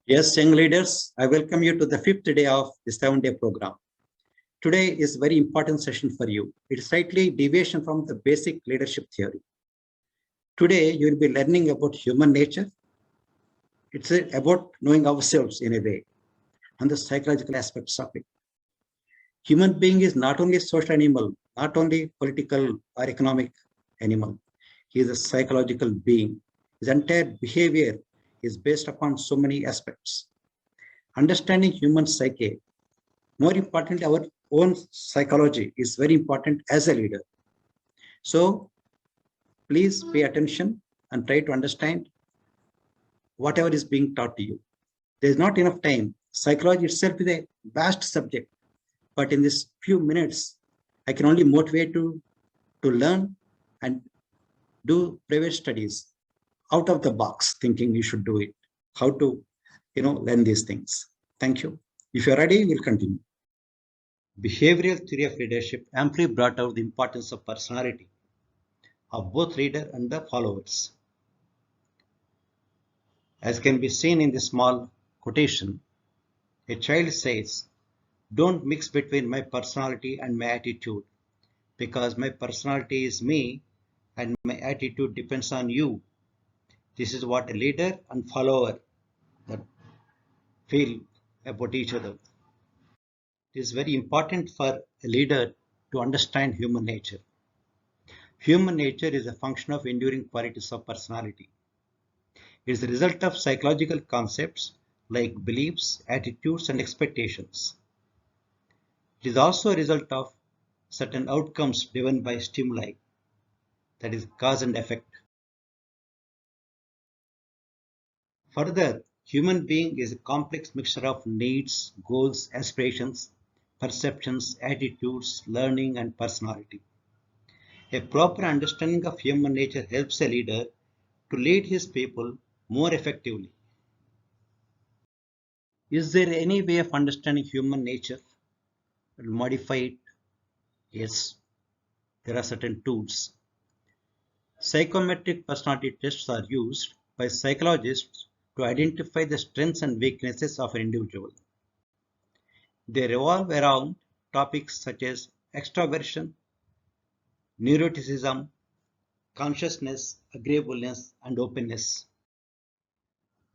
Yes, young leaders, I welcome you to the fifth day of the 7-day program. Today is a very important session for you. It is slightly deviation from the basic leadership theory. Today, you will be learning about human nature. It's about knowing ourselves in a way and the psychological aspects of it. Human being is not only a social animal, not only political or economic animal. He is a psychological being. His entire behavior is based upon so many aspects. Understanding human psyche, more importantly, our own psychology is very important as a leader. So please pay attention and try to understand whatever is being taught to you. There is not enough time. Psychology itself is a vast subject, but in this few minutes, I can only motivate you to learn and do private studies out of the box, thinking you should do it, how to learn these things. Thank you. If you're ready, we'll continue. Behavioral theory of leadership amply brought out the importance of personality of both leader and the followers. As can be seen in the small quotation, a child says, "Don't mix between my personality and my attitude, because my personality is me and my attitude depends on you." This is what a leader and follower that feel about each other. It is very important for a leader to understand human nature. Human nature is a function of enduring qualities of personality. It is the result of psychological concepts like beliefs, attitudes, and expectations. It is also a result of certain outcomes driven by stimuli, that is, cause and effect. Further, human being is a complex mixture of needs, goals, aspirations, perceptions, attitudes, learning, and personality. A proper understanding of human nature helps a leader to lead his people more effectively. Is there any way of understanding human nature and modify it? Yes, there are certain tools. Psychometric personality tests are used by psychologists to identify the strengths and weaknesses of an individual. They revolve around topics such as extroversion, neuroticism, consciousness, agreeableness, and openness.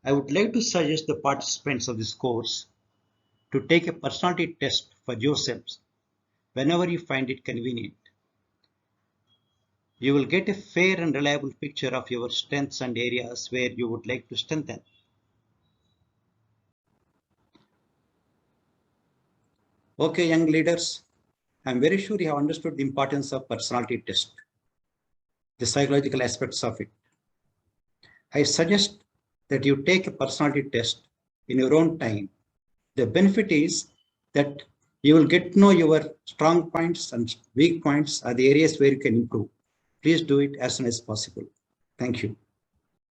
I would like to suggest the participants of this course to take a personality test for yourselves whenever you find it convenient. You will get a fair and reliable picture of your strengths and areas where you would like to strengthen. Okay, young leaders, I'm very sure you have understood the importance of personality test, the psychological aspects of it. I suggest that you take a personality test in your own time. The benefit is that you will get to know your strong points and weak points are the areas where you can improve. Please do it as soon as possible. Thank you.